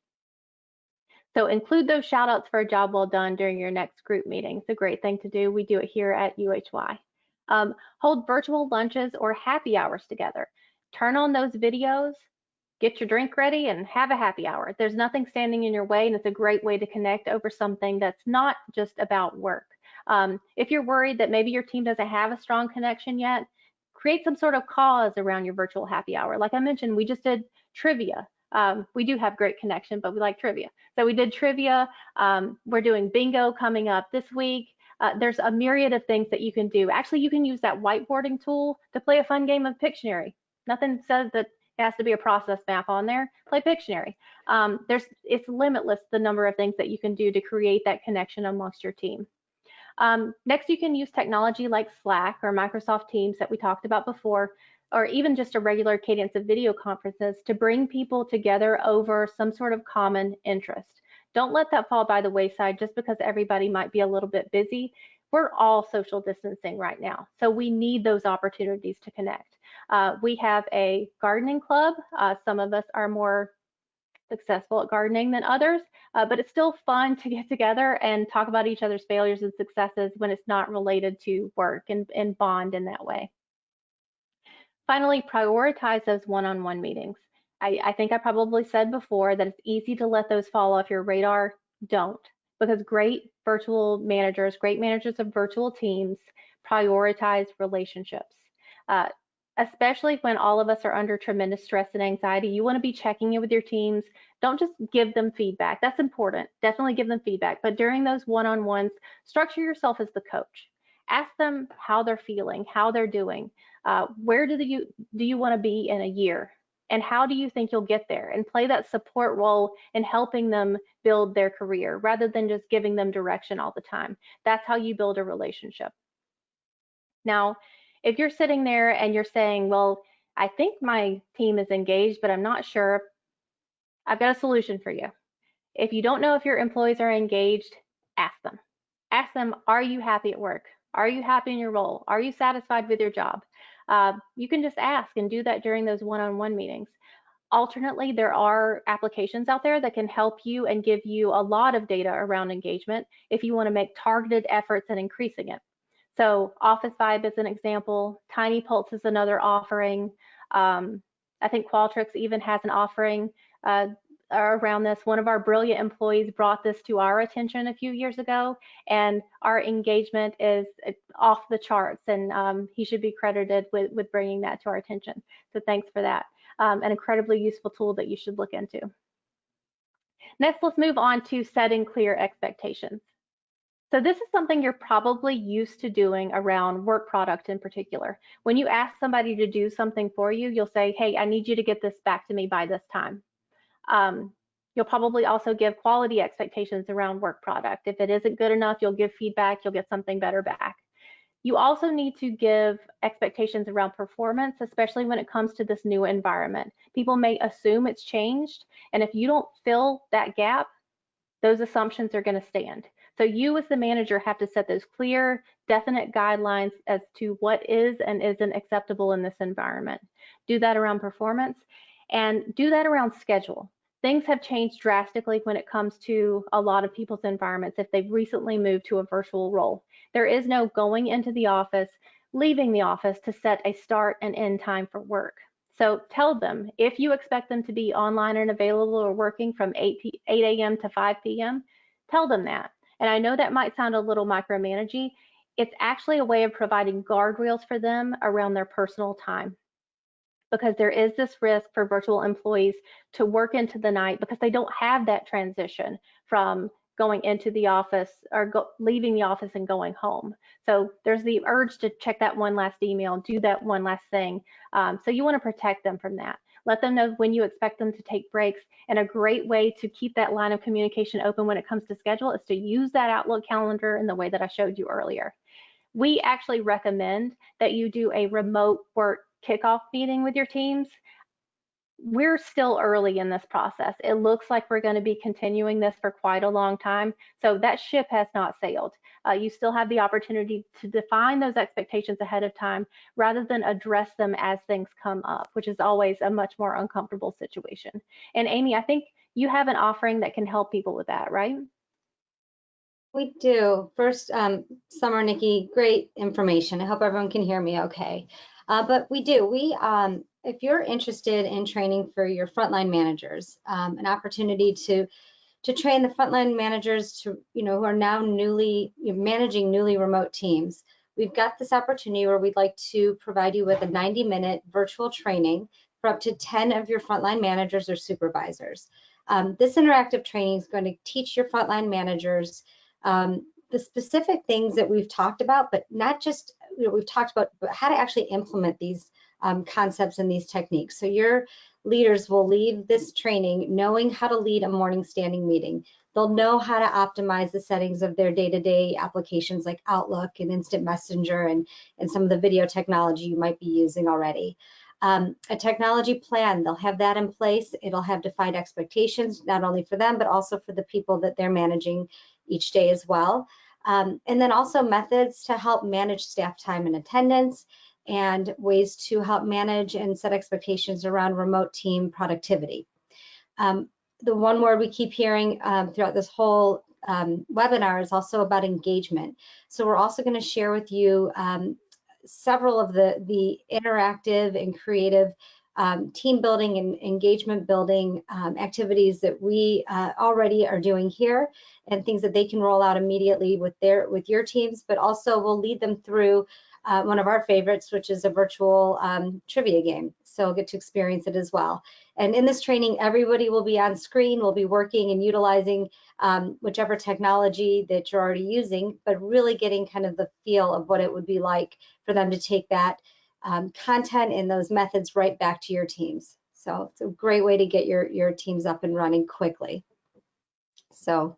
So include those shout outs for a job well done during your next group meeting. It's a great thing to do. We do it here at UHY. Hold virtual lunches or happy hours together. Turn on those videos, get your drink ready, and have a happy hour. There's nothing standing in your way, and it's a great way to connect over something that's not just about work. If you're worried that maybe your team doesn't have a strong connection yet, create some sort of cause around your virtual happy hour. Like I mentioned, we just did trivia. We do have great connection, but we like trivia. So we did trivia. We're doing bingo coming up this week. There's a myriad of things that you can do. Actually, you can use that whiteboarding tool to play a fun game of Pictionary. Nothing says that it has to be a process map on there. Play Pictionary. It's limitless the number of things that you can do to create that connection amongst your team. Next, you can use technology like Slack or Microsoft Teams that we talked about before, or even just a regular cadence of video conferences to bring people together over some sort of common interest. Don't let that fall by the wayside just because everybody might be a little bit busy. We're all social distancing right now, so we need those opportunities to connect. We have a gardening club. Some of us are more successful at gardening than others, but it's still fun to get together and talk about each other's failures and successes when it's not related to work and bond in that way. Finally, prioritize those one-on-one meetings. I think I probably said before that it's easy to let those fall off your radar. Don't, because great virtual managers, great managers of virtual teams prioritize relationships. Especially when all of us are under tremendous stress and anxiety, you want to be checking in with your teams. Don't just give them feedback. That's important. Definitely give them feedback. But during those one-on-ones, structure yourself as the coach. Ask them how they're feeling, how they're doing. Where do you want to be in a year? And how do you think you'll get there? And play that support role in helping them build their career rather than just giving them direction all the time. That's how you build a relationship. Now, if you're sitting there and you're saying, well, I think my team is engaged, but I'm not sure, I've got a solution for you. If you don't know if your employees are engaged, ask them. Ask them, are you happy at work? Are you happy in your role? Are you satisfied with your job? You can just ask and do that during those one-on-one meetings. Alternately, there are applications out there that can help you and give you a lot of data around engagement if you want to make targeted efforts in increasing it. So Office Vibe is an example. Tiny Pulse is another offering. I think Qualtrics even has an offering around this. One of our brilliant employees brought this to our attention a few years ago, and our engagement is off the charts, and he should be credited with bringing that to our attention. So thanks for that. An incredibly useful tool that you should look into. Next, let's move on to setting clear expectations. So this is something you're probably used to doing around work product in particular. When you ask somebody to do something for you, you'll say, hey, I need you to get this back to me by this time. You'll probably also give quality expectations around work product. If it isn't good enough, you'll give feedback, you'll get something better back. You also need to give expectations around performance, especially when it comes to this new environment. People may assume it's changed, and if you don't fill that gap, those assumptions are going to stand. So you as the manager have to set those clear, definite guidelines as to what is and isn't acceptable in this environment. Do that around performance and do that around schedule. Things have changed drastically when it comes to a lot of people's environments if they've recently moved to a virtual role. There is no going into the office, leaving the office to set a start and end time for work. So tell them if you expect them to be online and available or working from 8 a.m. to 5 p.m., tell them that. And I know that might sound a little micromanaging. It's actually a way of providing guardrails for them around their personal time, because there is this risk for virtual employees to work into the night because they don't have that transition from going into the office or leaving the office and going home. So there's the urge to check that one last email, do that one last thing. So you want to protect them from that. Let them know when you expect them to take breaks. And a great way to keep that line of communication open when it comes to schedule is to use that Outlook calendar in the way that I showed you earlier. We actually recommend that you do a remote work kickoff meeting with your teams. We're still early in this process. It looks like we're going to be continuing this for quite a long time. So that ship has not sailed. You still have the opportunity to define those expectations ahead of time rather than address them as things come up, which is always a much more uncomfortable situation. And Amy, I think you have an offering that can help people with that, right? We do. First, Summer, Nikki, great information. I hope everyone can hear me okay. But we do. If you're interested in training for your frontline managers, an opportunity to train the frontline managers who are now managing newly remote teams, we've got this opportunity where we'd like to provide you with a 90-minute virtual training for up to 10 of your frontline managers or supervisors. This interactive training is going to teach your frontline managers the specific things that we've talked about, but not just we've talked about, but how to actually implement these concepts and these techniques. So your leaders will leave this training knowing how to lead a morning standing meeting. They'll know how to optimize the settings of their day-to-day applications like Outlook and Instant Messenger and some of the video technology you might be using already. A technology plan, they'll have that in place. It'll have defined expectations, not only for them, but also for the people that they're managing each day as well. And then also methods to help manage staff time and attendance, and ways to help manage and set expectations around remote team productivity. The one word we keep hearing throughout this whole webinar is also about engagement. So we're also going to share with you several of the interactive and creative team building and engagement building activities that we already are doing here, and things that they can roll out immediately with your teams, but also we'll lead them through one of our favorites, which is a virtual trivia game. So we'll get to experience it as well. And in this training, everybody will be on screen, will be working and utilizing whichever technology that you're already using, but really getting kind of the feel of what it would be like for them to take that content and those methods right back to your teams. So it's a great way to get your teams up and running quickly. So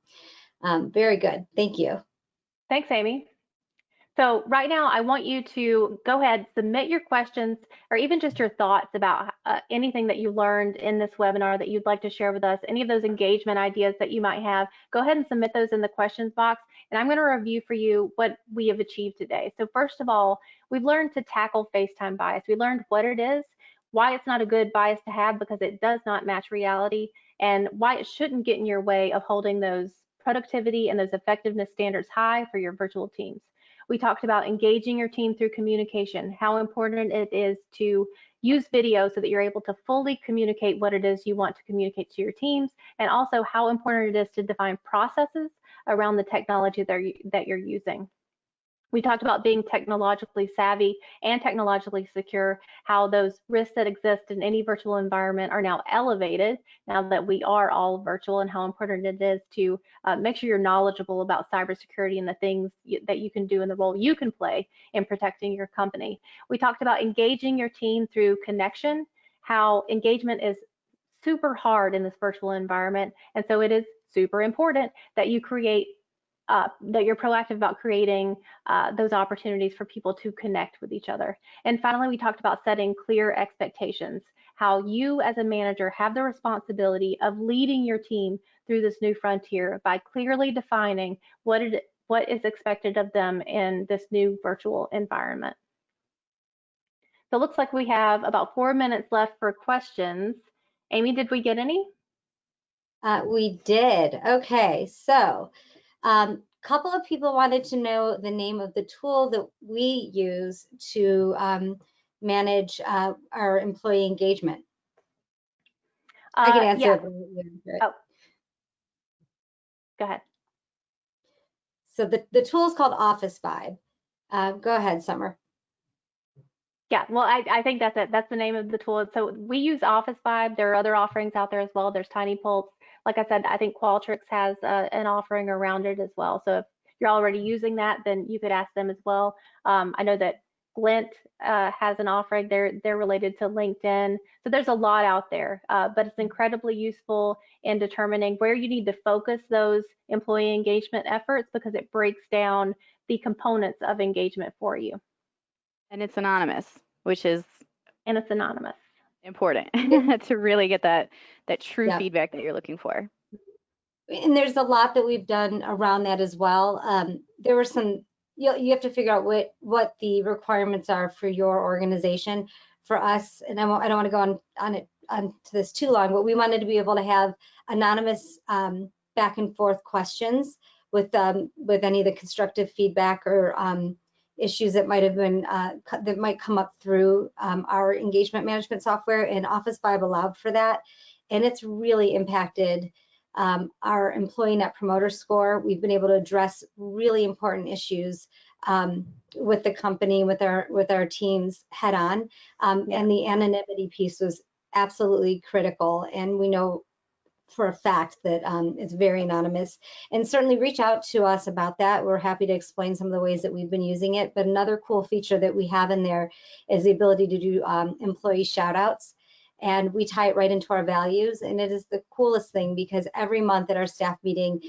very good. Thank you. Thanks, Amy. So right now, I want you to go ahead, submit your questions, or even just your thoughts about anything that you learned in this webinar that you'd like to share with us, any of those engagement ideas that you might have. Go ahead and submit those in the questions box, and I'm going to review for you what we have achieved today. So first of all, we've learned to tackle FaceTime bias. We learned what it is, why it's not a good bias to have because it does not match reality, and why it shouldn't get in your way of holding those productivity and those effectiveness standards high for your virtual teams. We talked about engaging your team through communication, how important it is to use video so that you're able to fully communicate what it is you want to communicate to your teams, and also how important it is to define processes around the technology that you're using. We talked about being technologically savvy and technologically secure, how those risks that exist in any virtual environment are now elevated now that we are all virtual, and how important it is to make sure you're knowledgeable about cybersecurity and the things that you can do and the role you can play in protecting your company. We talked about engaging your team through connection, how engagement is super hard in this virtual environment, and so it is super important that you create that you're proactive about creating those opportunities for people to connect with each other. And finally, we talked about setting clear expectations, how you as a manager have the responsibility of leading your team through this new frontier by clearly defining what is expected of them in this new virtual environment. So it looks like we have about 4 minutes left for questions. Amy, did we get any? We did. Okay, so couple of people wanted to know the name of the tool that we use to manage our employee engagement. I can answer Yeah. it. Oh, go ahead. So the tool is called Office Vibe. Go ahead, Summer. Yeah, well, I think that's it. That's the name of the tool. So we use Office Vibe. There are other offerings out there as well. There's Tiny Pulse. Like I said, I think Qualtrics has an offering around it as well. So if you're already using that, then you could ask them as well. I know that Glint has an offering. They're related to LinkedIn. So there's a lot out there, but it's incredibly useful in determining where you need to focus those employee engagement efforts because it breaks down the components of engagement for you. And it's anonymous, which is And it's anonymous. important to really get that true feedback that you're looking for. And there's a lot that we've done around that as well. There were some, you have to figure out what the requirements are for your organization. For us, and I don't want to go on to this too long, but we wanted to be able to have anonymous back and forth questions with any of the constructive feedback or issues that might have been that might come up through our engagement management software, and Office Vibe allowed for that, and it's really impacted our employee net promoter score. We've been able to address really important issues with the company, with our teams head on, and the anonymity piece was absolutely critical. And we know for a fact that it's very anonymous. And certainly reach out to us about that. We're happy to explain some of the ways that we've been using it. But another cool feature that we have in there is the ability to do employee shout outs. And we tie it right into our values. And it is the coolest thing because every month at our staff meeting,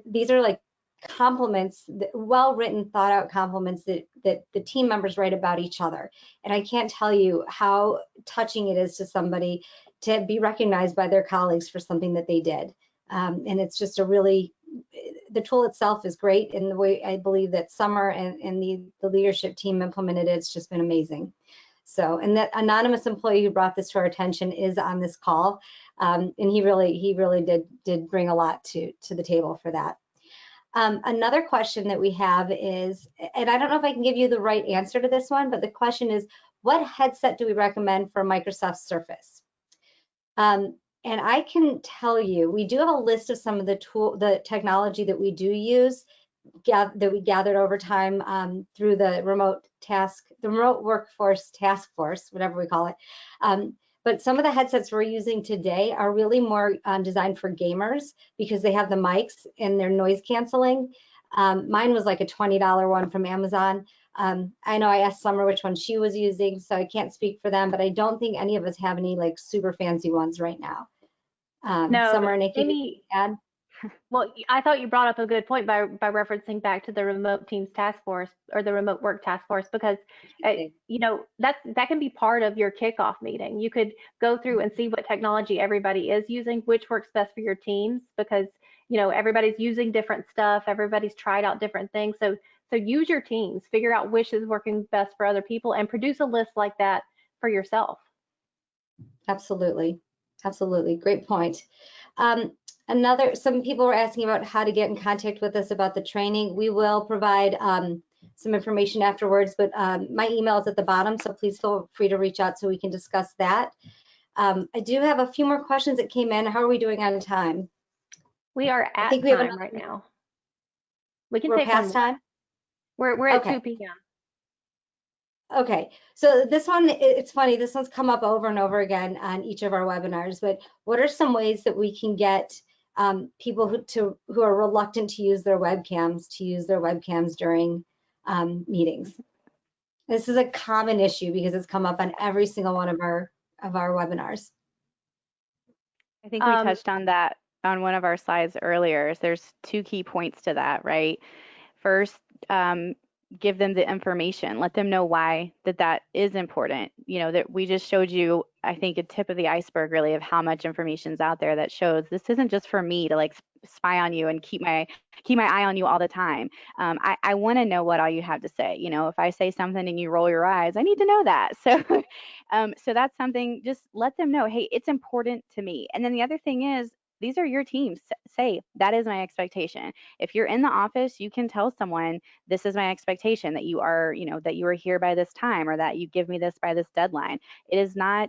these are like compliments, well-written, thought-out compliments that the team members write about each other. And I can't tell you how touching it is to somebody to be recognized by their colleagues for something that they did. And it's just the tool itself is great. And the way I believe that Summer and the leadership team implemented it, it's just been amazing. So, and that anonymous employee who brought this to our attention is on this call. And he really did bring a lot to the table for that. Another question that we have is, and I don't know if I can give you the right answer to this one, but the question is, what headset do we recommend for Microsoft Surface? And I can tell you, we do have a list of some of the technology that we do use, that we gathered over time through the remote workforce task force, whatever we call it. But some of the headsets we're using today are really more designed for gamers because they have the mics and they're noise canceling. Mine was like a $20 one from Amazon. I know I asked Summer which one she was using, so I can't speak for them, but I don't think any of us have any like super fancy ones right now. No, Summer, Nikki, Amy, add? well, I thought you brought up a good point by referencing back to the remote teams task force or the remote work task force, because you know that can be part of your kickoff meeting. You could go through and see what technology everybody is using, which works best for your teams, because you know everybody's using different stuff, everybody's tried out different things. So use your teams, figure out which is working best for other people, and produce a list like that for yourself. Absolutely, great point. Some people were asking about how to get in contact with us about the training. We will provide some information afterwards, but my email is at the bottom, so please feel free to reach out so we can discuss that. I do have a few more questions that came in. How are we doing on time? We are at time right now. We can take past time? We're at 2 p.m. Okay, so this one, it's funny, this one's come up over and over again on each of our webinars, but what are some ways that we can get people who are reluctant to use their webcams during meetings? This is a common issue because it's come up on every single one of our webinars. I think we touched on that on one of our slides earlier. There's 2 key points to that, right? First, give them the information. Let them know why that is important. You know, that we just showed you, I think, a tip of the iceberg really of how much information's out there that shows this isn't just for me to like spy on you and keep my eye on you all the time. I want to know what all you have to say. You know, if I say something and you roll your eyes, I need to know that. So that's something, just let them know, hey, it's important to me. And then the other thing is, these are your teams. Say, that is my expectation. If you're in the office, you can tell someone, this is my expectation, that you are, you know, that you are here by this time, or that you give me this by this deadline. It is not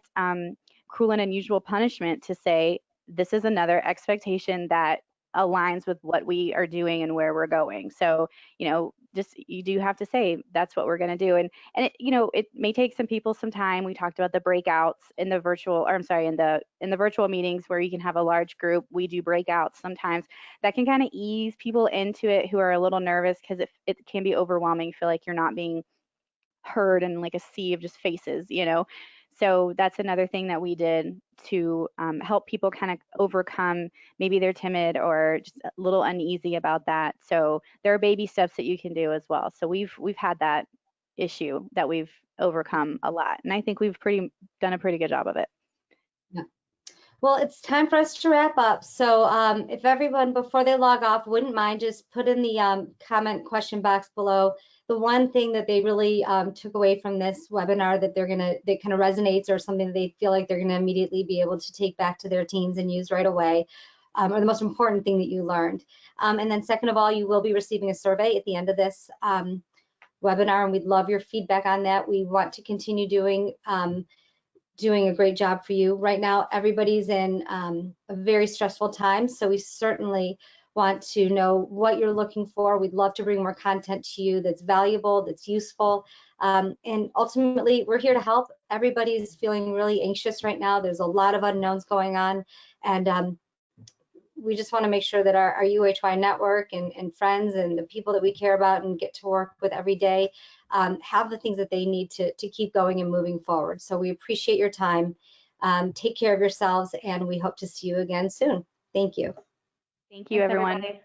cruel and unusual punishment to say, this is another expectation that aligns with what we are doing and where we're going. So, you know, just, you do have to say, that's what we're going to do. And it, you know, it may take some people some time. We talked about the breakouts in the virtual, or I'm sorry, in the virtual meetings where you can have a large group. We do breakouts sometimes. That can kind of ease people into it who are a little nervous, because it can be overwhelming, feel like you're not being heard in like a sea of just faces, you know. So that's another thing that we did to help people kind of overcome, maybe they're timid or just a little uneasy about that. So there are baby steps that you can do as well. So we've had that issue that we've overcome a lot, and I think we've done a pretty good job of it. Yeah. Well, it's time for us to wrap up. So if everyone, before they log off, wouldn't mind, just put in the comment question box below the one thing that they really took away from this webinar that that kind of resonates, or something that they feel like they're gonna immediately be able to take back to their teams and use right away, or the most important thing that you learned. And then second of all, you will be receiving a survey at the end of this webinar, and we'd love your feedback on that. We want to continue doing a great job for you. Right now, everybody's in a very stressful time, so we certainly want to know what you're looking for. We'd love to bring more content to you that's valuable, that's useful, and ultimately, we're here to help. Everybody's feeling really anxious right now. There's a lot of unknowns going on, and we just want to make sure that our UHY network and friends and the people that we care about and get to work with every day have the things that they need to keep going and moving forward. So we appreciate your time. Take care of yourselves, and we hope to see you again soon. Thank you. Thank you, everyone. Everybody.